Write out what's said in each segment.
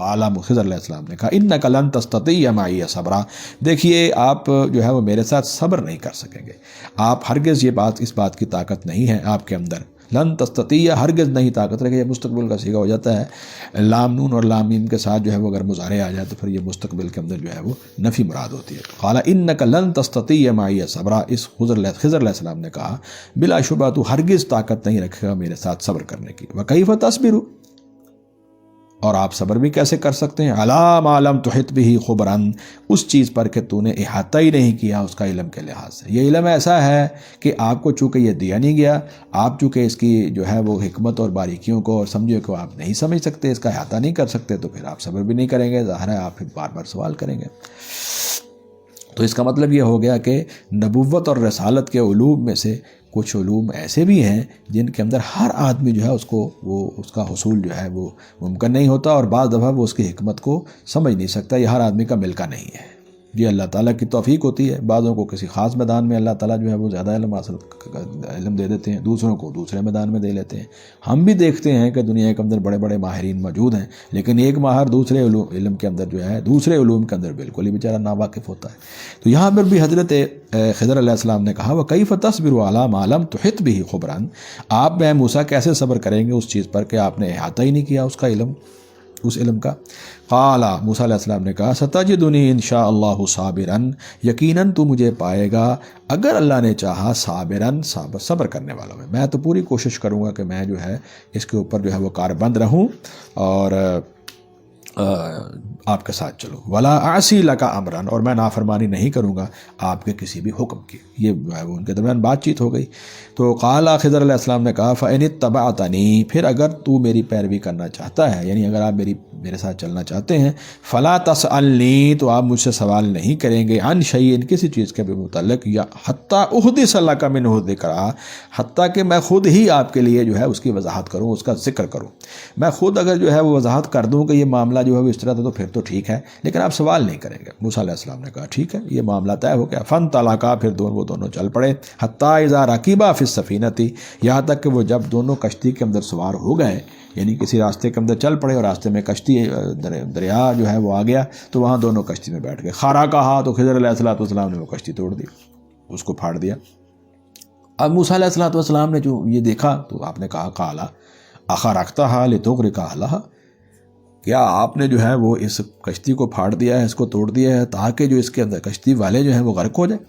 قال خضر علیہ السلام نے کہا انک لن تستطیع معی صبرا، دیکھیے آپ جو ہے وہ میرے ساتھ صبر نہیں کر سکیں گے، آپ ہرگز اس بات کی طاقت نہیں ہے آپ کے اندر، لن تستطیع ہرگز نہیں طاقت رکھے، یہ مستقبل کا صیغہ ہو جاتا ہے، لام نون اور لام میم کے ساتھ جو ہے وہ اگر مضارع آ جائے تو پھر یہ مستقبل کے اندر جو ہے وہ نفی مراد ہوتی ہے۔ قال انک لن تستطیع معی صبرا، اس خضر علیہ السلام نے کہا بلا شبہ تو ہرگز طاقت نہیں رکھے گا میرے ساتھ صبر کرنے کی، وکیف تصبر، اور آپ صبر بھی کیسے کر سکتے ہیں، علی ما لم تحط به خبرا، اس چیز پر کہ تو نے احاطہ ہی نہیں کیا اس کا علم کے لحاظ سے، یہ علم ایسا ہے کہ آپ کو چونکہ یہ دیا نہیں گیا، آپ چونکہ اس کی جو ہے وہ حکمت اور باریکیوں کو اور سمجھے کو آپ نہیں سمجھ سکتے، اس کا احاطہ نہیں کر سکتے، تو پھر آپ صبر بھی نہیں کریں گے، ظاہر ہے آپ پھر بار بار سوال کریں گے۔ تو اس کا مطلب یہ ہو گیا کہ نبوت اور رسالت کے علوم میں سے کچھ علوم ایسے بھی ہیں جن کے اندر ہر آدمی جو ہے اس کا حصول جو ہے وہ ممکن نہیں ہوتا، اور بعض دفعہ وہ اس کی حکمت کو سمجھ نہیں سکتا، یہ ہر آدمی کا ملکہ نہیں ہے، یہ اللہ تعالیٰ کی توفیق ہوتی ہے، بعضوں کو کسی خاص میدان میں اللہ تعالیٰ جو ہے وہ زیادہ علم دے دیتے ہیں، دوسروں کو دوسرے میدان میں دے لیتے ہیں۔ ہم بھی دیکھتے ہیں کہ دنیا کے اندر بڑے بڑے ماہرین موجود ہیں، لیکن ایک ماہر دوسرے علم کے اندر جو ہے دوسرے علوم کے اندر بالکل ہی بیچارہ ناواقف ہوتا ہے۔ تو یہاں پر بھی حضرت خضر علیہ السلام نے کہا وَكَيْفَ تَصْبِرُ عَلَىٰ مَا لَمْ تُحِطْ بِهِ خُبْرًا، آپ میں موسیٰ کیسے صبر کریں گے اس چیز پر کہ آپ نے احاطہ ہی نہیں کیا اس علم کا۔ قال موسیٰ علیہ السلام نے کہا ستجدنی انشاء اللہ صابرا، یقیناً تو مجھے پائے گا اگر اللہ نے چاہا صابرا، صبر کرنے والا میں تو پوری کوشش کروں گا کہ میں جو ہے اس کے اوپر جو ہے وہ کاربند رہوں اور آپ کے ساتھ چلوں، ولا اعصی لک امرا، اور میں نافرمانی نہیں کروں گا آپ کے کسی بھی حکم کی۔ یہ جو ہے وہ ان کے درمیان بات چیت ہو گئی۔ تو قال خضر علیہ السلام نے کہا فإن اتبعتنی، پھر اگر تو میری پیروی کرنا چاہتا ہے، یعنی اگر آپ میرے ساتھ چلنا چاہتے ہیں، فلا تسألنی، تو آپ مجھ سے سوال نہیں کریں گے، عن شیء، کسی چیز کے بھی متعلق، یا حتی احدث لک منہ ذکرا، حتیٰ کہ میں خود ہی آپ کے لیے جو ہے اس کی وضاحت کروں، اس کا ذکر کروں، میں خود اگر جو ہے وہ وضاحت کر دوں کہ یہ معاملہ جو ہے وہ اس طرح تھا تو پھر تو ٹھیک ہے، لیکن آپ سوال نہیں کریں گے۔ موسیٰ علیہ السلام نے کہا ٹھیک ہے، یہ معاملہ طے ہو گیا۔ فانطلقا، پھر وہ دونوں چل پڑے، حتی اذا رکبا فی السفینۃ، یہاں تک کہ وہ جب دونوں کشتی کے اندر سوار ہو گئے، یعنی کسی راستے کے اندر چل پڑے اور راستے میں کشتی دریا جو ہے وہ آ گیا، تو وہاں دونوں کشتی میں بیٹھ گئے۔ خارا کہا، تو خضر علیہ السلام نے وہ کشتی توڑ دی، اس کو پھاڑ دیا۔ اب موسیٰ علیہ السلام نے جو یہ دیکھا تو آپ نے کہا قالا اخرقتھا لتغرق اہلھا، کیا آپ نے جو ہے وہ اس کشتی کو پھاڑ دیا ہے، اس کو توڑ دیا ہے تاکہ جو اس کے اندر کشتی والے جو ہیں وہ غرق ہو جائیں؟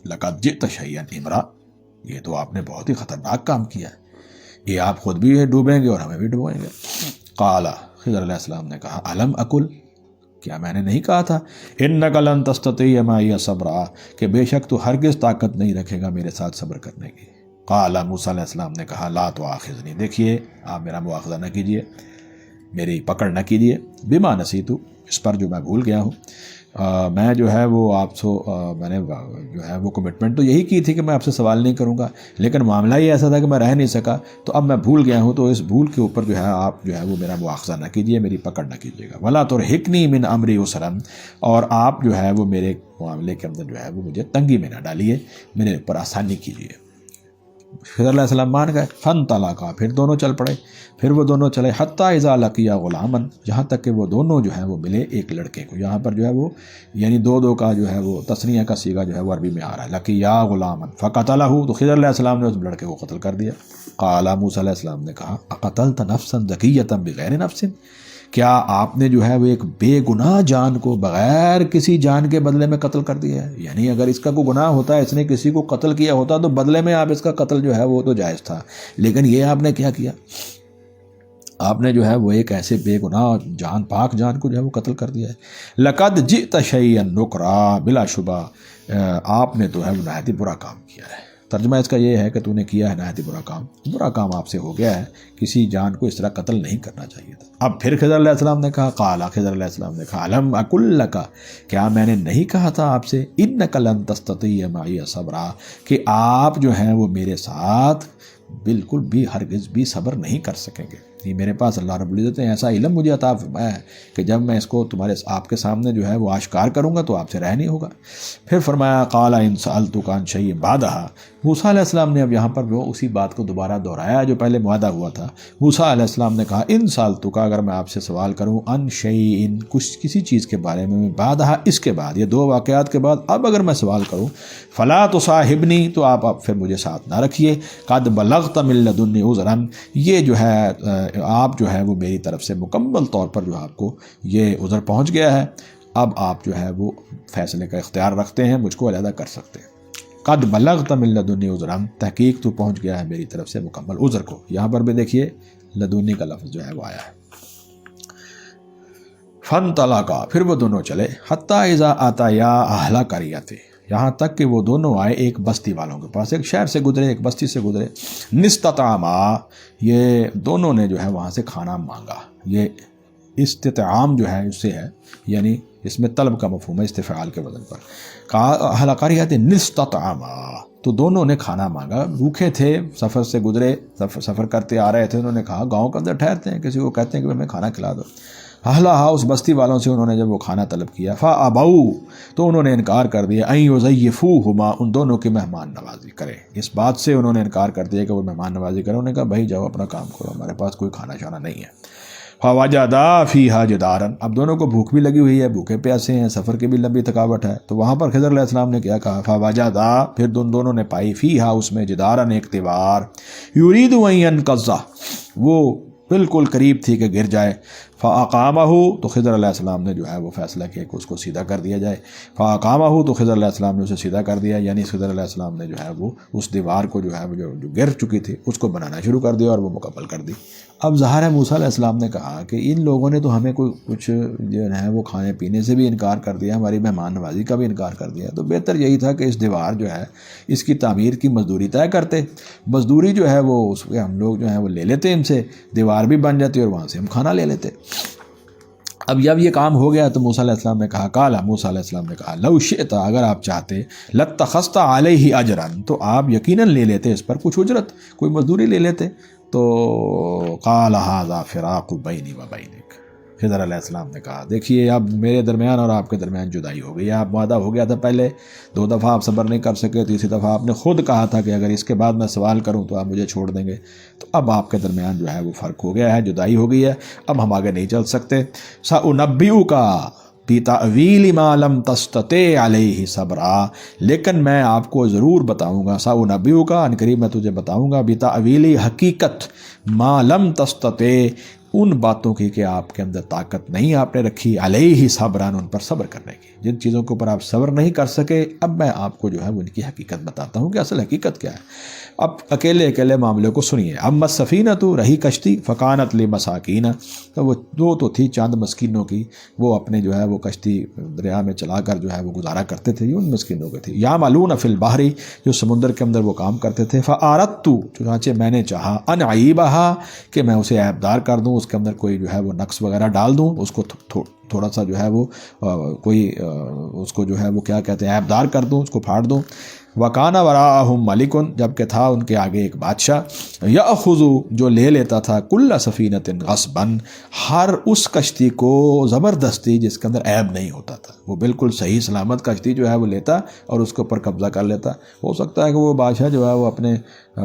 لقد جئت شیئا امرا، یہ تو آپ نے بہت ہی خطرناک کام کیا ہے، یہ آپ خود بھی ڈوبیں گے اور ہمیں بھی ڈوبائیں گے۔ قال خضر علیہ السلام نے کہا الم اقل، کیا میں نے نہیں کہا تھا انک لن تستطیع معی صبرا، کہ بے شک تو ہرگز طاقت نہیں رکھے گا میرے ساتھ صبر کرنے کی۔ قال موسیٰ علیہ السلام نے کہا لا تؤاخذنی، دیکھیے آپ میرا مواخذہ نہ کیجیے، میری پکڑ نہ کیجیے، بما نسیتو، اس پر جو میں بھول گیا ہوں، میں جو ہے وہ آپ سے میں نے جو ہے وہ کمٹمنٹ تو یہی کی تھی کہ میں آپ سے سوال نہیں کروں گا، لیکن معاملہ ہی ایسا تھا کہ میں رہ نہیں سکا، تو اب میں بھول گیا ہوں، تو اس بھول کے اوپر جو ہے آپ جو ہے وہ میرا مواخذہ نہ کیجیے، میری پکڑ نہ کیجیے گا۔ ولا ترہقنی من امری عسرا، اور آپ جو ہے وہ میرے معاملے کے اندر جو ہے وہ مجھے تنگی میں نہ ڈالیے، میرے اوپر آسانی کیجیے۔ خضر علیہ السلام مان گئے۔ فانطلقا، پھر دونوں چل پڑے، پھر وہ دونوں چلے حتی اذا لقیا غلاما، جہاں تک کہ وہ دونوں جو ہیں وہ ملے ایک لڑکے کو، یہاں پر جو ہے وہ یعنی دو کا جو ہے وہ تثنیہ کا صیغہ جو ہے وہ عربی میں آ رہا ہے، لقیا غلاما فقتلہ، تو خضر علیہ السلام نے اس لڑکے کو قتل کر دیا۔ قال موسیٰ علیہ السلام نے کہا اقتلت نفسا زکیۃ بغیر نفس، کیا آپ نے جو ہے وہ ایک بے گناہ جان کو بغیر کسی جان کے بدلے میں قتل کر دیا ہے؟ یعنی اگر اس کا کوئی گناہ ہوتا ہے، اس نے کسی کو قتل کیا ہوتا تو بدلے میں آپ اس کا قتل جو ہے وہ تو جائز تھا، لیکن یہ آپ نے کیا کیا، آپ نے جو ہے وہ ایک ایسے بے گناہ جان، پاک جان کو جو ہے وہ قتل کر دیا ہے۔ لقد جئت شیئا نکرا، بلا شبہ آپ نے تو ہے وہ نہایت ہی برا کام کیا ہے۔ ترجمہ اس کا یہ ہے کہ تو نے کیا ہے نہایت ہی برا کام آپ سے ہو گیا ہے، کسی جان کو اس طرح قتل نہیں کرنا چاہیے تھا۔ اب پھر خضر علیہ السلام نے کہا قال خضر علیہ السلام نے کہا الم اقل لک، کیا میں نے نہیں کہا تھا آپ سے انک لن تستطیع معی صبرا، کہ آپ جو ہیں وہ میرے ساتھ بالکل بھی ہرگز بھی صبر نہیں کر سکیں گے۔ یہ میرے پاس اللہ رب العزت نے ایسا علم مجھے عطا فرمایا ہے کہ جب میں اس کو آپ کے سامنے جو ہے وہ آشکار کروں گا تو آپ سے رہ نہیں ہوگا۔ پھر فرمایا قال ان سألتک عن شیء بعدہ، موسیٰ علیہ السلام نے اب یہاں پر وہ اسی بات کو دوبارہ دہرایا جو پہلے معاہدہ ہوا تھا۔ موسیٰ علیہ السلام نے کہا ان سالتو کا، اگر میں آپ سے سوال کروں، ان شیئن، کسی چیز کے بارے میں، بعدہا، اس کے بعد، یہ دو واقعات کے بعد اب اگر میں سوال کروں، فلا تصاحبنی، تو آپ پھر مجھے ساتھ نہ رکھیے، قد بلغت من لدنی عذرا، یہ جو ہے آپ جو ہے وہ میری طرف سے مکمل طور پر جو آپ کو یہ عذر پہنچ گیا ہے، اب آپ جو ہے وہ فیصلے کا اختیار رکھتے ہیں، مجھ کو علیحدہ کر سکتے ہیں۔ قد بلغت من لدنی عذرا، تحقیق تو پہنچ گیا ہے میری طرف سے مکمل عذر کو۔ یہاں پر بھی دیکھیے لدنی کا لفظ جو ہے وہ آیا ہے۔ فانطلقا، پھر وہ دونوں چلے، حتی اذا آتیا اہل قریۃ، یہاں تک کہ وہ دونوں آئے ایک بستی والوں کے پاس، ایک شہر سے گزرے، ایک بستی سے گزرے۔ نستطعما، یہ دونوں نے جو ہے وہاں سے کھانا مانگا۔ یہ استطعام جو ہے اس سے ہے، یعنی اس میں طلب کا مفہوم ہے استفعال کے وزن پر۔ اہل قریۃ نستطعما، تو دونوں نے کھانا مانگا، بھوکے تھے، سفر سے گزرے، سفر کرتے آ رہے تھے، انہوں نے کہا گاؤں کے اندر ٹھہرتے ہیں، کسی کو کہتے ہیں کہ ہمیں کھانا کھلا دو۔ اہلہا، اس بستی والوں سے انہوں نے جب وہ کھانا طلب کیا، فابوا، تو انہوں نے انکار کر دیا، ان یضیفوہما، ان دونوں کی مہمان نوازی کرے، اس بات سے انہوں نے انکار کر دیا کہ وہ مہمان نوازی کرے۔ انہوں نے کہا بھائی جاؤ اپنا کام کرو، ہمارے پاس کوئی کھانا شانا نہیں ہے۔ فوجدا فیہا جدارا، اب دونوں کو بھوک بھی لگی ہوئی ہے، بھوکے پیاسے ہیں، سفر کی بھی لمبی تھکاوٹ ہے، تو وہاں پر خضر علیہ السلام نے کیا کہا، فوجدا، پھر دونوں نے پائی، فیہا، اس میں، جدارا، ایک دیوار، یرید ان ینقض، وہ بالکل قریب تھی کہ گر جائے۔ فاقامہ، تو خضر علیہ السلام نے جو ہے وہ فیصلہ کیا کہ اس کو سیدھا کر دیا جائے۔ فاقامہ، تو خضر علیہ السلام نے اسے سیدھا کر دیا، یعنی خضر علیہ السلام نے جو ہے وہ اس دیوار کو جو ہے وہ جو گر چکی تھی اس کو بنانا شروع کر دیا اور وہ مکمل کر دی۔ اب ظاہر ہے موسیٰ علیہ السلام نے کہا کہ ان لوگوں نے تو ہمیں کچھ جو ہے وہ کھانے پینے سے بھی انکار کر دیا، ہماری مہمان نوازی کا بھی انکار کر دیا، تو بہتر یہی تھا کہ اس دیوار جو ہے اس کی تعمیر کی مزدوری طے کرتے، مزدوری جو ہے وہ اس کے ہم لوگ جو ہے وہ لے لیتے ان سے، دیوار بھی بن جاتی اور وہاں سے ہم کھانا لے لیتے۔ اب جب یہ کام ہو گیا تو موسیٰ علیہ السلام نے کہا، قال، موسیٰ علیہ السلام نے کہا، لو شئت، اگر آپ چاہتے، لاتخذت علیہ اجرا، تو آپ یقیناً لے لیتے اس پر کچھ اجرت، کوئی مزدوری لے لیتے۔ تو قال ھذا فراق بینی و بینک، خضر علیہ السلام نے کہا دیکھیے اب میرے درمیان اور آپ کے درمیان جدائی ہو گئی ہے، آپ معاہدہ ہو گیا تھا پہلے، 2 دفعہ آپ صبر نہیں کر سکے، تیسری دفعہ آپ نے خود کہا تھا کہ اگر اس کے بعد میں سوال کروں تو آپ مجھے چھوڑ دیں گے، تو اب آپ کے درمیان جو ہے وہ فرق ہو گیا ہے، جدائی ہو گئی ہے، اب ہم آگے نہیں چل سکتے۔ سأنبئک بتأویل ما لم تستطع علیہ صبرا، لیکن میں آپ کو ضرور بتاؤں گا، سأنبئک، ان قریب میں تجھے بتاؤں گا، بتأویل، حقیقت، ما لم تستطع، ان باتوں کی کہ آپ کے اندر طاقت نہیں آپ نے رکھی، علیہ صبران، ان پر صبر کرنے کی، جن چیزوں کے اوپر آپ صبر نہیں کر سکے، اب میں آپ کو جو ہے وہ ان کی حقیقت بتاتا ہوں کہ اصل حقیقت کیا ہے۔ اب اکیلے اکیلے معاملے کو سنیے۔ اما السفینۃ، رہی کشتی، فکانت لمساکین، تو وہ دو تو تھی چاند مسکینوں کی، وہ اپنے جو ہے وہ کشتی دریا میں چلا کر جو ہے وہ گزارا کرتے تھے، یہ ان مسکینوں کی تھی۔ یعملون فی البحر، جو سمندر کے اندر وہ کام کرتے تھے۔ فاردت، چنانچہ میں نے چاہا، ان اعیبھا، کہ میں اسے عیبدار کر دوں، اس کے اندر کوئی جو ہے وہ نقص وغیرہ ڈال دوں، اس کو تھوڑا سا جو ہے وہ کوئی اس کو جو ہے وہ کیا کہتے ہیں عیبدار کر دوں، اس کو پھاڑ دوں۔ وَكَانَ وَرَاءَهُمْ مَلِكٌ، جبکہ تھا ان کے آگے ایک بادشاہ، يَأْخُذُ، جو لے لیتا تھا، كُلَّ سَفِينَةٍ غَصْبًا، ہر اس کشتی کو زبردستی جس کے اندر عیب نہیں ہوتا تھا، وہ بالکل صحیح سلامت کشتی جو ہے وہ لیتا اور اس کے اوپر قبضہ کر لیتا۔ ہو سکتا ہے کہ وہ بادشاہ جو ہے وہ اپنے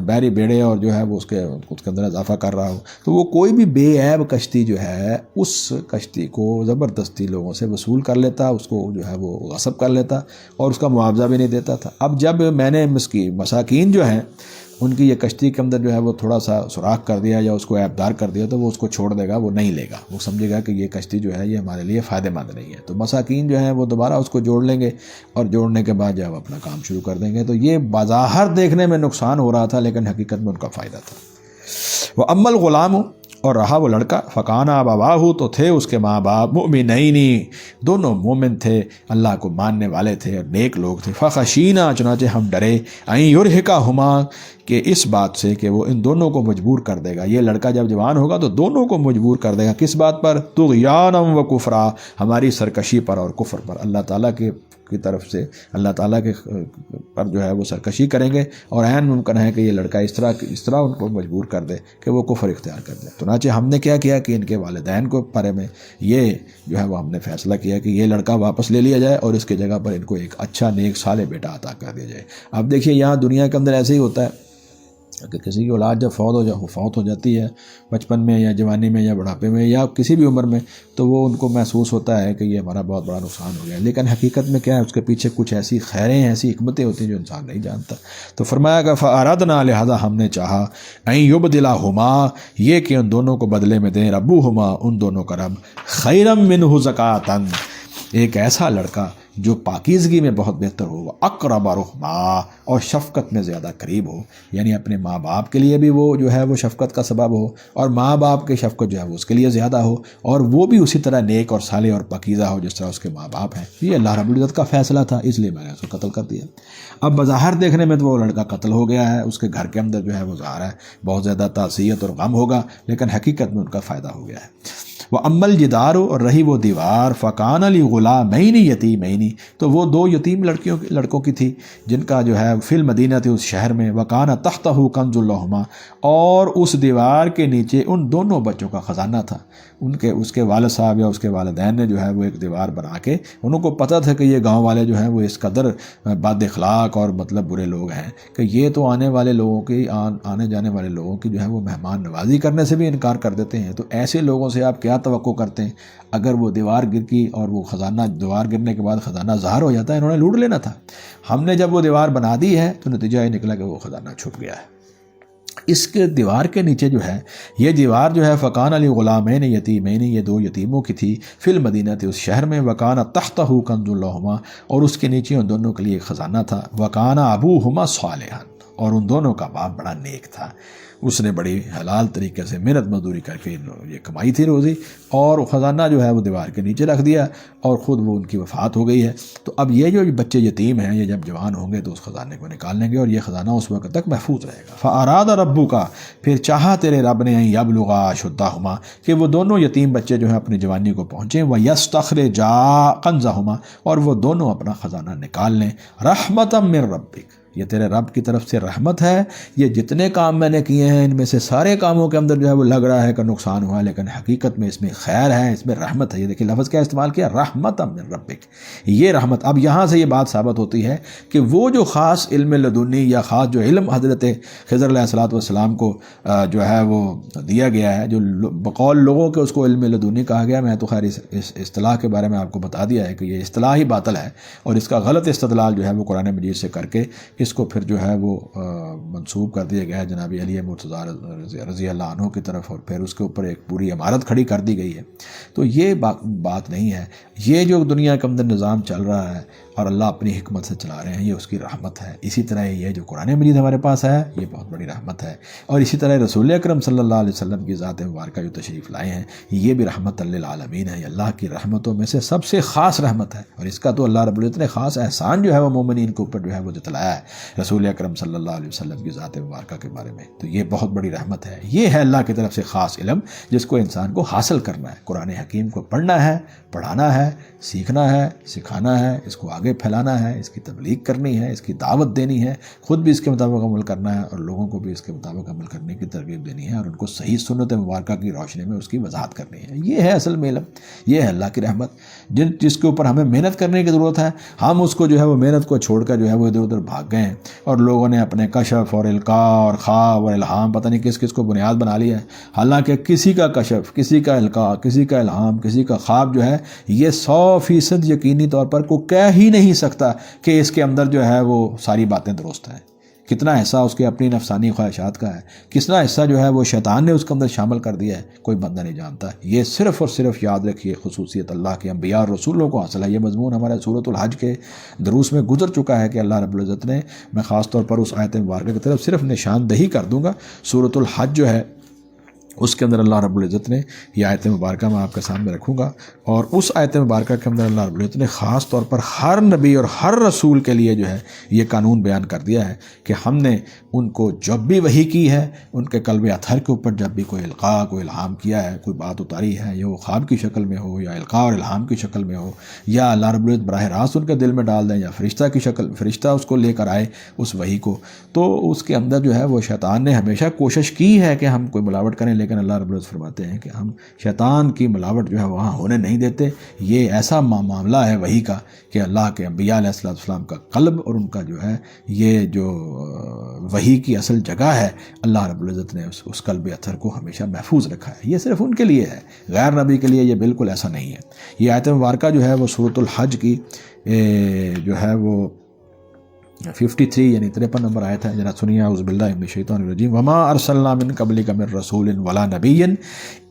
بحری بیڑے اور جو ہے وہ اس کے اندر اضافہ کر رہا ہو، تو وہ کوئی بھی بے عیب کشتی جو ہے اس کشتی کو زبردستی لوگوں سے وصول کر لیتا، اس کو جو ہے وہ غصب کر لیتا اور اس کا معاوضہ بھی نہیں دیتا تھا۔ اب جب میں نے مساکین جو ہیں ان کی یہ کشتی کے اندر جو ہے وہ تھوڑا سا سوراخ کر دیا یا اس کو عیبدار کر دیا تو وہ اس کو چھوڑ دے گا، وہ نہیں لے گا، وہ سمجھے گا کہ یہ کشتی جو ہے یہ ہمارے لیے فائدہ مند نہیں ہے، تو مساکین جو ہیں وہ دوبارہ اس کو جوڑ لیں گے اور جوڑنے کے بعد جب اپنا کام شروع کر دیں گے۔ تو یہ بظاہر دیکھنے میں نقصان ہو رہا تھا لیکن حقیقت میں ان کا فائدہ تھا۔ وہ اما الغلام، اور رہا وہ لڑکا، فکانہ ابواہ، تو تھے اس کے ماں باپ، مؤمنین، دونوں مومن تھے، اللہ کو ماننے والے تھے اور نیک لوگ تھے۔ فخشینا، چنانچہ ہم ڈرے، ان یرہقہما، کہ اس بات سے کہ وہ ان دونوں کو مجبور کر دے گا، یہ لڑکا جب جوان ہوگا تو دونوں کو مجبور کر دے گا، کس بات پر؟ طغیانا و کفرا، ہماری سرکشی پر اور کفر پر، اللہ تعالیٰ کے کی طرف سے اللہ تعالیٰ کے پر جو ہے وہ سرکشی کریں گے، اور عین ممکن ہے کہ یہ لڑکا اس طرح ان کو مجبور کر دے کہ وہ کفر اختیار کر دے۔ چنانچہ ہم نے کیا کیا کہ ان کے والدین کو بارے میں یہ جو ہے وہ ہم نے فیصلہ کیا کہ یہ لڑکا واپس لے لیا جائے اور اس کی جگہ پر ان کو ایک اچھا نیک صالح بیٹا عطا کر دیا جائے۔ اب دیکھیے یہاں دنیا کے اندر ایسے ہی ہوتا ہے کہ کسی کی اولاد جب فوت ہو جاتی ہے بچپن میں یا جوانی میں یا بڑھاپے میں یا کسی بھی عمر میں، تو وہ ان کو محسوس ہوتا ہے کہ یہ ہمارا بہت بڑا نقصان ہو گیا، لیکن حقیقت میں کیا ہے، اس کے پیچھے کچھ ایسی خیریں ایسی حکمتیں ہوتی ہیں جو انسان نہیں جانتا۔ تو فرمایا کہ فَأَرَدْنَا، لہذا ہم نے چاہا، أَن يُبْدِلَهُمَا، یہ کہ ان دونوں کو بدلے میں دیں، ربُّهُمَا، ان دونوں کا رب، خَيْرًا مِّنْهُ زَكَاةً، ایک ایسا لڑکا جو پاکیزگی میں بہت بہتر ہو، وَأَقْرَبَ رُحْمًا، اور شفقت میں زیادہ قریب ہو، یعنی اپنے ماں باپ کے لیے بھی وہ جو ہے وہ شفقت کا سبب ہو، اور ماں باپ کی شفقت جو ہے وہ اس کے لیے زیادہ ہو، اور وہ بھی اسی طرح نیک اور صالح اور پاکیزہ ہو جس طرح اس کے ماں باپ ہیں۔ یہ اللہ رب العزت کا فیصلہ تھا، اس لیے میں نے اس کو قتل کر دیا۔ اب بظاہر دیکھنے میں تو وہ لڑکا قتل ہو گیا ہے، اس کے گھر کے اندر جو ہے وہ ظاہر ہے بہت زیادہ تعزیت اور غم ہوگا، لیکن حقیقت میں ان کا فائدہ ہو گیا ہے۔ وَأَمَّا الْجِدَارُ، اور رہی وہ دیوار، فَكَانَ لِغُلَامَيْنِ يَتِيمَيْنِ، تو وہ دو یتیم لڑکوں کی تھی جن کا جو ہے فی المدینہ تھی، اس شہر میں، وَكَانَ تَحْتَهُ كَنْزٌ لَهُمَا، اور اس دیوار کے نیچے ان دونوں بچوں کا خزانہ تھا۔ اس کے والد صاحب یا اس کے والدین نے جو ہے وہ ایک دیوار بنا کے، انہوں کو پتہ تھا کہ یہ گاؤں والے جو ہیں وہ اس قدر بد اخلاق اور مطلب برے لوگ ہیں کہ یہ تو آنے جانے والے لوگوں کی جو ہے وہ مہمان نوازی کرنے سے بھی انکار کر دیتے ہیں، تو ایسے لوگوں سے آپ کیا توقع کرتے ہیں؟ اگر وہ دیوار گر کی اور وہ خزانہ، دیوار گرنے کے بعد خزانہ ظاہر ہو جاتا ہے، انہوں نے لوٹ لینا تھا۔ ہم نے جب وہ دیوار بنا دی ہے تو نتیجہ یہ نکلا کہ وہ خزانہ چھپ گیا ہے۔ اس کے دیوار کے نیچے جو ہے یہ دیوار جو ہے فَكَانَ لِغُلَامَيْنِ يَتِيمَيْنِ، یہ دو یتیموں کی تھی، فی المدینہ تھی، اس شہر میں، وَكَانَ تَحْتَهُ كَنْزٌ لَهُمَا، اور اس کے نیچے ان دونوں کے لیے ایک خزانہ تھا، وَكَانَ أَبُوهُمَا صَالِحًا، اور ان دونوں کا باپ بڑا نیک تھا، اس نے بڑی حلال طریقے سے محنت مزدوری کر کے یہ کمائی تھی روزی، اور خزانہ جو ہے وہ دیوار کے نیچے رکھ دیا، اور خود وہ ان کی وفات ہو گئی ہے۔ تو اب یہ جو بچے یتیم ہیں، یہ جب جوان ہوں گے تو اس خزانے کو نکال لیں گے، اور یہ خزانہ اس وقت تک محفوظ رہے گا۔ فَأَرَادَ رَبُّكَ، پھر چاہا تیرے رب نے، يَبْلُغَا أَشُدَّهُمَا، کہ وہ دونوں یتیم بچے جو ہیں اپنی جوانی کو پہنچیں، وَيَسْتَخْرِجَا كَنْزَهُمَا، اور وہ دونوں اپنا خزانہ نکال لیں، رَحْمَةً مِّن رَبِّكَ، یہ تیرے رب کی طرف سے رحمت ہے۔ یہ جتنے کام میں نے کیے ہیں ان میں سے سارے کاموں کے اندر جو ہے وہ لگ رہا ہے کہ نقصان ہوا، لیکن حقیقت میں اس میں خیر ہے، اس میں رحمت ہے۔ یہ دیکھیں لفظ کیا استعمال کیا، رحمت من ربک، یہ رحمت۔ اب یہاں سے یہ بات ثابت ہوتی ہے کہ وہ جو خاص علم لدنی یا خاص جو علم حضرت خضر علیہ السلام کو جو ہے وہ دیا گیا ہے، جو بقول لوگوں کے اس کو علم لدنی کہا گیا، میں تو خیر اس اصطلاح کے بارے میں آپ کو بتا دیا ہے کہ یہ اصطلاح ہی باطل ہے، اور اس کا غلط استدلال جو ہے وہ قرآن مجید سے کر کے اس کو پھر جو ہے وہ منسوب کر دیا گیا ہے جناب علی مرتضیٰ رضی اللہ عنہ کی طرف، اور پھر اس کے اوپر ایک پوری عمارت کھڑی کر دی گئی ہے۔ تو یہ بات نہیں ہے، یہ جو دنیا کے اندر نظام چل رہا ہے اور اللہ اپنی حکمت سے چلا رہے ہیں، یہ اس کی رحمت ہے۔ اسی طرح یہ جو قرآن مجید ہمارے پاس ہے یہ بہت بڑی رحمت ہے، اور اسی طرح رسول اکرم صلی اللہ علیہ وسلم کی ذات مبارکہ جو تشریف لائے ہیں یہ بھی رحمت للعالمین ہے، یہ اللہ کی رحمتوں میں سے سب سے خاص رحمت ہے، اور اس کا تو اللہ رب العزت نے خاص احسان جو ہے وہ مومنین کے اوپر جو ہے وہ جتلایا ہے رسول اکرم صلی اللہ علیہ وسلم کی ذات مبارکہ کے بارے میں۔ تو یہ بہت بڑی رحمت ہے، یہ ہے اللہ کی طرف سے خاص علم جس کو انسان کو حاصل کرنا ہے۔ قرآن حکیم کو پڑھنا ہے، پڑھانا ہے، سیکھنا ہے، سکھانا ہے، اس کو آگے پھیلانا ہے، اس کی تبلیغ کرنی ہے، اس کی دعوت دینی ہے، خود بھی اس کے مطابق عمل کرنا ہے، اور لوگوں کو بھی اس کے مطابق عمل کرنے کی ترغیب دینی ہے، اور ان کو صحیح سنت مبارکہ کی روشنی میں اس کی وضاحت کرنی ہے۔ یہ ہے اصل میں علم، یہ ہے اللہ کی رحمت جس کے اوپر ہمیں محنت کرنے کی ضرورت ہے۔ ہم اس کو جو ہے وہ محنت کو چھوڑ کر جو ہے وہ ادھر ادھر بھاگ گئے ہیں، اور لوگوں نے اپنے کشف اور القاء اور خواب اور الہام پتہ نہیں کس کس کو بنیاد بنا لیا ہے، حالانکہ کسی کا کشف، کسی کا القاء، کسی کا الہام، کسی کا خواب جو ہے یہ 100% یقینی طور پر کوئی کہہ ہی نہیں سکتا کہ اس کے اندر جو ہے وہ ساری باتیں درست ہیں۔ کتنا حصہ اس کے اپنی نفسانی خواہشات کا ہے، کتنا حصہ جو ہے وہ شیطان نے اس کے اندر شامل کر دیا ہے، کوئی بندہ نہیں جانتا۔ یہ صرف اور صرف یاد رکھیے خصوصیت اللہ کے انبیاء اور رسولوں کو حاصل ہے۔ یہ مضمون ہمارے سورۃ الحج کے دروس میں گزر چکا ہے کہ اللہ رب العزت نے، میں خاص طور پر اس آیت مبارکہ کی طرف صرف نشاندہی کر دوں گا، سورۃ الحج جو ہے اس کے اندر اللہ رب العزت نے یہ آیت مبارکہ میں آپ کے سامنے رکھوں گا، اور اس آیت مبارکہ کے اندر اللہ رب العزت نے خاص طور پر ہر نبی اور ہر رسول کے لیے جو ہے یہ قانون بیان کر دیا ہے کہ ہم نے ان کو جب بھی وحی کی ہے، ان کے قلب اطہر کے اوپر جب بھی کوئی القاء کوئی الہام کیا ہے، کوئی بات اتاری ہے، یا وہ خواب کی شکل میں ہو یا القاء اور الہام کی شکل میں ہو، یا اللہ رب العزت براہ راست ان کے دل میں ڈال دیں، یا فرشتہ اس کو لے کر آئے اس وحی کو، تو اس کے اندر جو ہے وہ شیطان نے ہمیشہ کوشش کی ہے کہ ہم کوئی ملاوٹ کریں، لیکن اللہ رب العزت فرماتے ہیں کہ ہم شیطان کی ملاوٹ جو ہے وہاں ہونے نہیں دیتے۔ یہ ایسا معاملہ ہے وحی کا کہ اللہ کے انبیاء علیہ السلام کا قلب اور ان کا جو ہے یہ جو وحی کی اصل جگہ ہے، اللہ رب العزت نے اس قلب اطہر کو ہمیشہ محفوظ رکھا ہے۔ یہ صرف ان کے لیے ہے، غیر نبی کے لیے یہ بالکل ایسا نہیں ہے۔ یہ آیت مبارکہ جو ہے وہ سورۃ الحج کی جو ہے وہ 53 یعنی 53 نمبر آیت ہے، ذرا سنیے۔ اعوذ باللہ من الشیطان الرجیم وما ارسلنا من قبلک من رسول ولا نبی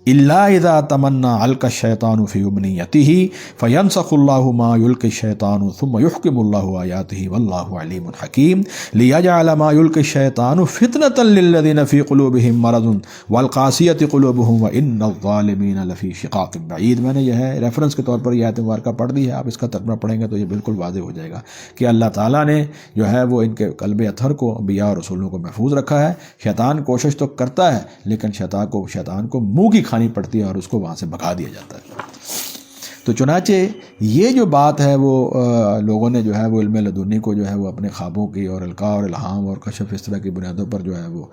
الا اذا تمنى القى الشیطان فی امنیته فینسخ اللہ ما یلقی الشیطان ثم یحکم اللہ آیاته واللہ علیم حکیم لیجعل ما یلقی الشیطان فتنة للذین فی قلوبهم مرض والقاسیة قلوبهم وان الظالمین لفی شقاق بعید۔ میں نے یہ ہے ریفرنس کے طور پر یہ آیت مبارکہ پڑھ دی ہے، آپ اس کا ترجمہ پڑھیں گے تو یہ بالکل واضح ہو جائے گا کہ اللہ تعالیٰ نے جو ہے وہ ان کے قلب اطہر کو انبیاء اور رسولوں کو محفوظ رکھا ہے۔ شیطان کوشش تو کرتا ہے لیکن شیطان کو منہ کی کھانی پڑتی ہے اور اس کو وہاں سے بھگا دیا جاتا ہے۔ تو چنانچہ یہ جو بات ہے وہ لوگوں نے جو ہے وہ علم لدنی کو جو ہے وہ اپنے خوابوں کی اور القاء اور الہام اور کشف اس طرح کی بنیادوں پر جو ہے وہ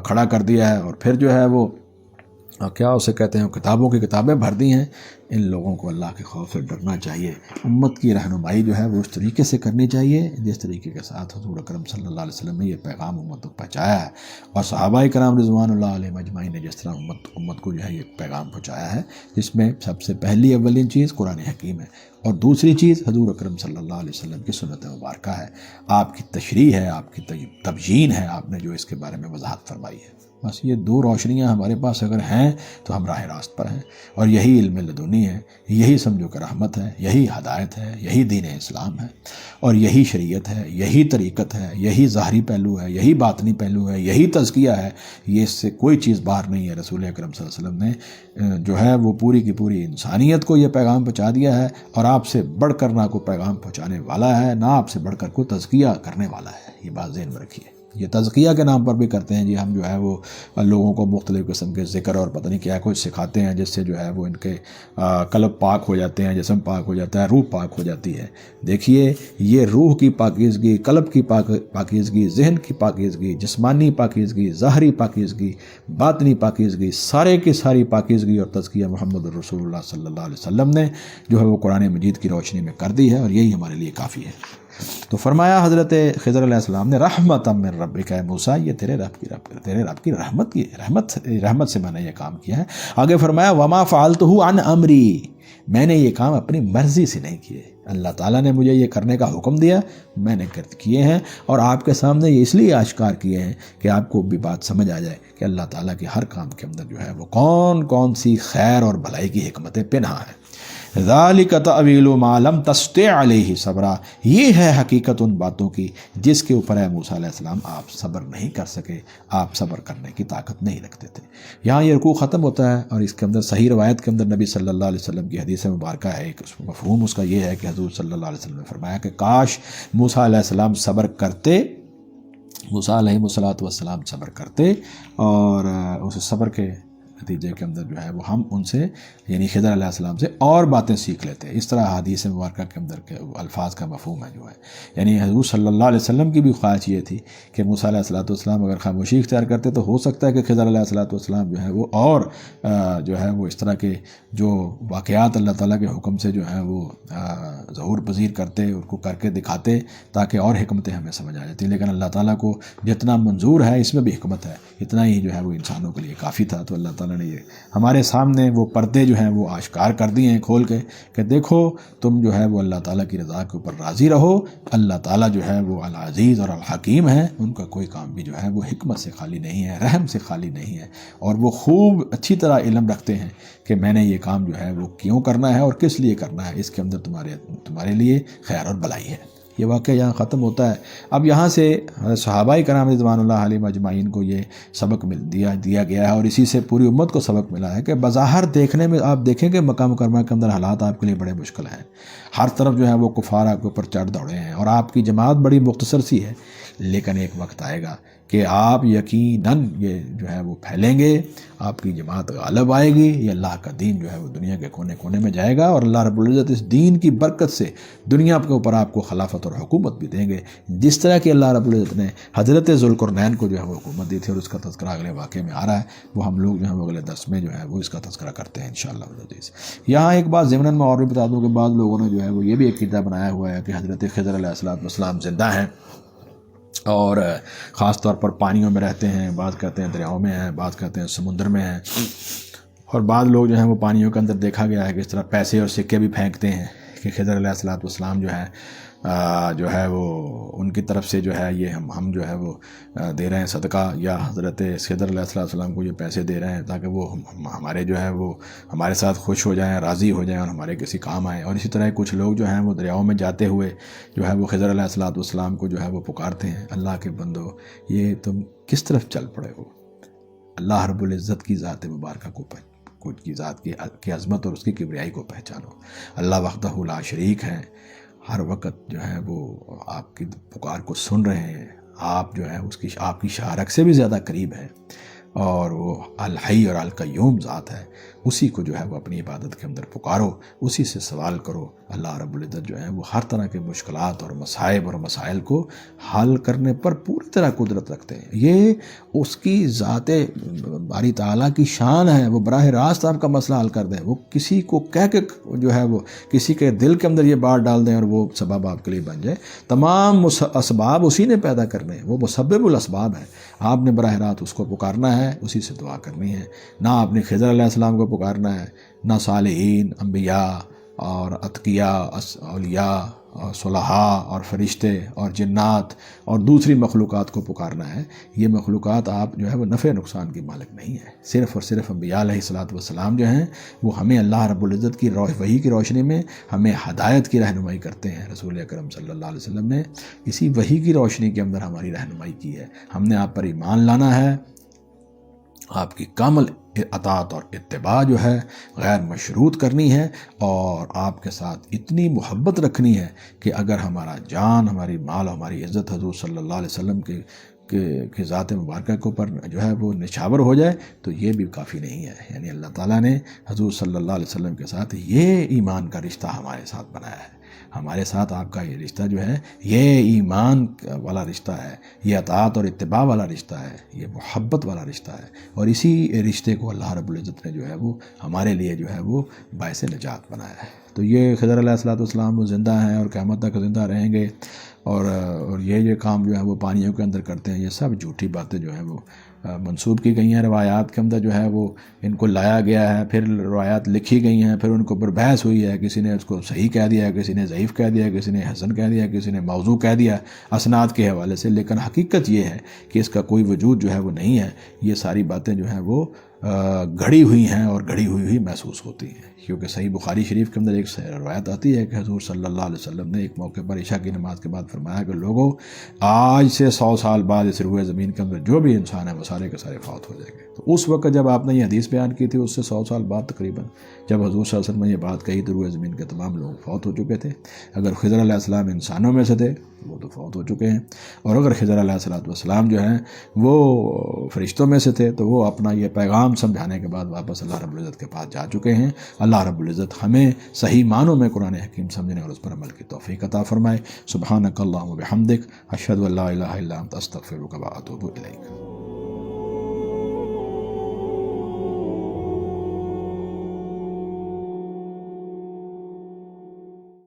کھڑا کر دیا ہے، اور پھر جو ہے وہ کیا اسے کہتے ہیں کتابوں کی کتابیں بھر دی ہیں۔ ان لوگوں کو اللہ کے خوف سے ڈرنا چاہیے، امت کی رہنمائی جو ہے وہ اس طریقے سے کرنی چاہیے جس طریقے کے ساتھ حضور اکرم صلی اللہ علیہ وسلم نے یہ پیغام امت تک پہنچایا ہے، اور صحابہ کرام رضوان اللہ علیہم اجمعین نے جس طرح امت کو جو ہے یہ پیغام پہنچایا ہے، جس میں سب سے پہلی اولین چیز قرآن حکیم ہے، اور دوسری چیز حضور اکرم صلی اللہ علیہ وسلم کی سنت مبارکہ ہے، آپ کی تشریح ہے، آپ کی تبیین ہے، آپ نے جو اس کے بارے میں وضاحت فرمائی ہے۔ بس یہ دو روشنیاں ہمارے پاس اگر ہیں تو ہم راہ راست پر ہیں، اور یہی علم لدنی ہے، یہی سمجھو کہ رحمت ہے، یہی ہدایت ہے، یہی دین اسلام ہے، اور یہی شریعت ہے، یہی طریقت ہے، یہی ظاہری پہلو ہے، یہی باطنی پہلو ہے، یہی تزکیہ ہے۔ یہ اس سے کوئی چیز باہر نہیں ہے۔ رسول اکرم صلی اللہ علیہ وسلم نے جو ہے وہ پوری کی پوری انسانیت کو یہ پیغام پہنچا دیا ہے، اور آپ سے بڑھ کر نہ کوئی پیغام پہنچانے والا ہے، نہ آپ سے بڑھ کر کوئی تزکیہ کرنے والا ہے۔ یہ بات ذہن میں رکھیے۔ یہ تزکیہ کے نام پر بھی کرتے ہیں جی، ہم جو ہے وہ لوگوں کو مختلف قسم کے ذکر اور پتہ نہیں کیا کچھ سکھاتے ہیں جس سے جو ہے وہ ان کے قلب پاک ہو جاتے ہیں، جسم پاک ہو جاتا ہے، روح پاک ہو جاتی ہے۔ دیکھیے یہ روح کی پاکیزگی، قلب کی پاکیزگی، ذہن کی پاکیزگی، جسمانی پاکیزگی، ظاہری پاکیزگی، باطنی پاکیزگی، سارے کی ساری پاکیزگی اور تزکیہ محمد رسول اللہ صلی اللہ علیہ وسلم نے جو ہے وہ قرآن مجید کی روشنی میں کر دی ہے، اور یہی ہمارے لیے کافی ہے۔ تو فرمایا حضرت خضر علیہ السلام نے رحمت من ربک، اے موسیٰ یہ تیرے رب کی رحمت سے میں نے یہ کام کیا ہے۔ آگے فرمایا وما فعلتہ عن امری، میں نے یہ کام اپنی مرضی سے نہیں کیے، اللہ تعالیٰ نے مجھے یہ کرنے کا حکم دیا، میں نے کیے ہیں، اور آپ کے سامنے یہ اس لیے آشکار کیے ہیں کہ آپ کو بھی بات سمجھ آ جائے کہ اللہ تعالیٰ کے ہر کام کے اندر جو ہے وہ کون کون سی خیر اور بھلائی کی حکمتیں پنہاں ہیں۔ ذالک تأویل ما لم تستطع علیہ صبرا، یہ ہے حقیقت ان باتوں کی جس کے اوپر اے موسیٰ علیہ السلام آپ صبر نہیں کر سکے، آپ صبر کرنے کی طاقت نہیں رکھتے تھے۔ یہاں یہ رکوع ختم ہوتا ہے، اور اس کے اندر صحیح روایت کے اندر نبی صلی اللہ علیہ وسلم کی حدیث مبارکہ ہے، ایک مفہوم اس کا یہ ہے کہ حضور صلی اللہ علیہ وسلم نے فرمایا کہ کاش موسیٰ علیہ السلام صبر کرتے، موسیٰ علیہ السلام صبر کرتے، اور اس صبر کے نتیجے کے اندر جو ہے وہ ہم ان سے یعنی خضر علیہ السلام سے اور باتیں سیکھ لیتے ہیں۔ اس طرح حدیث مبارکہ کے اندر کے الفاظ کا مفہوم ہے جو ہے، یعنی حضور صلی اللہ علیہ وسلم کی بھی خواہش یہ تھی کہ موسیٰ علیہ السلام اگر خاموشی اختیار کرتے تو ہو سکتا ہے کہ خضر علیہ السلام جو ہے وہ اور جو ہے وہ اس طرح کے جو واقعات اللہ تعالیٰ کے حکم سے جو ہیں وہ ظہور پذیر کرتے، ان کو کر کے دکھاتے تاکہ اور حکمتیں ہمیں سمجھ آ جاتی، لیکن اللہ تعالیٰ کو جتنا منظور ہے اس میں بھی حکمت ہے، اتنا ہی جو ہے وہ انسانوں کے لیے کافی تھا۔ تو اللہ تعالیٰ نے یہ ہمارے سامنے وہ پردے جو ہیں وہ آشکار کر دیے ہیں کھول کے کہ دیکھو تم جو ہے وہ اللہ تعالیٰ کی رضا کے اوپر راضی رہو، اللہ تعالیٰ جو ہے وہ العزیز اور الحکیم ہے، ان کا کوئی کام بھی جو ہے وہ حکمت سے خالی نہیں ہے، رحم سے خالی نہیں ہے، اور وہ خوب اچھی طرح علم رکھتے ہیں کہ میں نے یہ کام جو ہے وہ کیوں کرنا ہے اور کس لیے کرنا ہے، اس کے اندر تمہارے لیے خیر اور بھلائی ہے۔ یہ واقعہ یہاں ختم ہوتا ہے۔ اب یہاں سے صحابہ کرام رضوان اللہ علیہم اجمعین کو یہ سبق دیا گیا ہے، اور اسی سے پوری امت کو سبق ملا ہے کہ بظاہر دیکھنے میں آپ دیکھیں کہ مکہ مکرمہ کے اندر حالات آپ کے لیے بڑے مشکل ہیں، ہر طرف جو ہے وہ کفار آپ کے اوپر چڑھ دوڑے ہیں، اور آپ کی جماعت بڑی مختصر سی ہے، لیکن ایک وقت آئے گا کہ آپ یقیناً یہ جو ہے وہ پھیلیں گے، آپ کی جماعت غالب آئے گی، یہ اللہ کا دین جو ہے وہ دنیا کے کونے کونے میں جائے گا، اور اللہ رب العزت اس دین کی برکت سے دنیا کے اوپر آپ کو خلافت اور حکومت بھی دیں گے، جس طرح کہ اللہ رب العزت نے حضرت ذوالقرنین کو جو ہے وہ حکومت دی تھی، اور اس کا تذکرہ اگلے واقعے میں آ رہا ہے، وہ ہم لوگ جو ہے وہ اگلے درس میں جو ہے وہ اس کا تذکرہ کرتے ہیں انشاءاللہ العزیز۔ یہاں ایک بات ضمناً میں اور بھی بتا دوں کہ بعض لوگوں نے جو ہے وہ یہ بھی عقیدہ بنایا ہوا ہے کہ حضرت خضر علیہ السلام زندہ ہیں، اور خاص طور پر پانیوں میں رہتے ہیں، بعض کہتے ہیں دریاؤں میں ہیں، بعض کہتے ہیں سمندر میں ہیں، اور بعض لوگ جو ہیں وہ پانیوں کے اندر دیکھا گیا ہے کہ اس طرح پیسے اور سکے بھی پھینکتے ہیں کہ خضر علیہ السلام جو ہے وہ ان کی طرف سے جو ہے یہ ہم جو ہے وہ دے رہے ہیں صدقہ، یا حضرت خضر علیہ السلام کو یہ پیسے دے رہے ہیں تاکہ وہ ہمارے جو ہے وہ ہمارے ساتھ خوش ہو جائیں، راضی ہو جائیں، اور ہمارے کسی کام آئیں۔ اور اسی طرح کچھ لوگ جو ہیں وہ دریاؤں میں جاتے ہوئے جو ہے وہ خضر علیہ السلام کو جو ہے وہ پکارتے ہیں، اللہ کے بندو یہ تم کس طرف چل پڑے ہو، اللہ رب العزت کی ذات مبارکہ کو کی ذات کی عظمت اور اس کی کبریائی کو پہچانو، اللہ وحدہ لا شریک ہے، ہر وقت جو ہے وہ آپ کی پکار کو سن رہے ہیں، آپ جو ہے آپ کی شارک سے بھی زیادہ قریب ہے، اور وہ الحی اور القیوم ذات ہے، اسی کو جو ہے وہ اپنی عبادت کے اندر پکارو، اسی سے سوال کرو۔ اللہ رب العزت جو ہے وہ ہر طرح کے مشکلات اور مصائب اور مسائل کو حل کرنے پر پوری طرح قدرت رکھتے ہیں، یہ اس کی ذات باری تعالیٰ کی شان ہے، وہ براہ راست آپ کا مسئلہ حل کر دیں، وہ کسی کو کہہ کے جو ہے وہ کسی کے دل کے اندر یہ بات ڈال دیں اور وہ سبب آپ کے لیے بن جائے۔ تمام اسباب اسی نے پیدا کرنے ہیں، وہ مسبب الاسباب ہے، آپ نے براہ راست اس کو پکارنا ہے، اسی سے دعا کرنی ہے، نہ آپ نے خضر علیہ السلام کو پکارنا ہے، نہ صالحین، انبیاء اور اتقیاء، اولیاء اور صلحاء اور فرشتے اور جنات اور دوسری مخلوقات کو پکارنا ہے۔ یہ مخلوقات آپ جو ہے وہ نفع نقصان کی مالک نہیں ہے، صرف اور صرف انبیاء علیہ السلام جو ہیں وہ ہمیں اللہ رب العزت کی وحی کی روشنی میں ہمیں ہدایت کی رہنمائی کرتے ہیں۔ رسول اکرم صلی اللہ علیہ وسلم نے اسی وحی کی روشنی کے اندر ہماری رہنمائی کی ہے، ہم نے آپ پر ایمان لانا ہے، آپ کی کامل اطاعت اور اتباع جو ہے غیر مشروط کرنی ہے، اور آپ کے ساتھ اتنی محبت رکھنی ہے کہ اگر ہمارا جان، ہماری مال، ہماری عزت حضور صلی اللہ علیہ وسلم کی ذات مبارکہ کے اوپر جو ہے وہ نچھاور ہو جائے تو یہ بھی کافی نہیں ہے۔ یعنی اللہ تعالیٰ نے حضور صلی اللہ علیہ وسلم کے ساتھ یہ ایمان کا رشتہ ہمارے ساتھ بنایا ہے، ہمارے ساتھ آپ کا یہ رشتہ جو ہے یہ ایمان والا رشتہ ہے، یہ اطاعت اور اتباع والا رشتہ ہے، یہ محبت والا رشتہ ہے، اور اسی رشتے کو اللہ رب العزت نے جو ہے وہ ہمارے لیے جو ہے وہ باعث نجات بنایا ہے۔ تو یہ خضر علیہ السلام وہ زندہ ہیں اور قیامت تک زندہ رہیں گے، اور یہ کام جو ہے وہ پانیوں کے اندر کرتے ہیں، یہ سب جھوٹی باتیں جو ہیں وہ منسوب کی گئی ہیں، روایات کے اندر جو ہے وہ ان کو لایا گیا ہے، پھر روایات لکھی گئی ہیں، پھر ان کے اوپر بحث ہوئی ہے، کسی نے اس کو صحیح کہہ دیا، کسی نے ضعیف کہہ دیا، کسی نے حسن کہہ دیا، کسی نے موضوع کہہ دیا اسناد کے حوالے سے، لیکن حقیقت یہ ہے کہ اس کا کوئی وجود جو ہے وہ نہیں ہے، یہ ساری باتیں جو ہیں وہ گھڑی ہوئی ہیں اور گھڑی ہوئی محسوس ہوتی ہیں، کیونکہ صحیح بخاری شریف کے اندر ایک روایت آتی ہے کہ حضور صلی اللہ علیہ وسلم نے ایک موقع پر عشاء کی نماز کے بعد فرمایا کہ لوگوں آج سے 100 سال بعد اس روئے زمین کے اندر جو بھی انسان ہے وہ سارے کے سارے فوت ہو جائیں گے۔ تو اس وقت جب آپ نے یہ حدیث بیان کی تھی اس سے 100 سال بعد تقریباً جب حضور صلی اللہ علیہ وسلم نے یہ بات کہی تو روئے زمین کے تمام لوگ فوت ہو چکے تھے۔ اگر خضر علیہ السلام انسانوں میں سے تھے وہ تو فوت ہو چکے ہیں، اور اگر خضر علیہ السلام جو ہیں وہ فرشتوں میں سے تھے تو وہ اپنا یہ پیغام سمجھانے کے بعد واپس اللہ رب العزت کے پاس جا چکے ہیں۔ اللہ رب العزت ہمیں صحیح معنوں میں قرآن حکیم سمجھنے اور اس پر عمل کی توفیق عطا فرمائے۔ سبحانک اللہم و بحمدک، اشہد ان لا الہ الا انت، استغفرک و اتوب الیک۔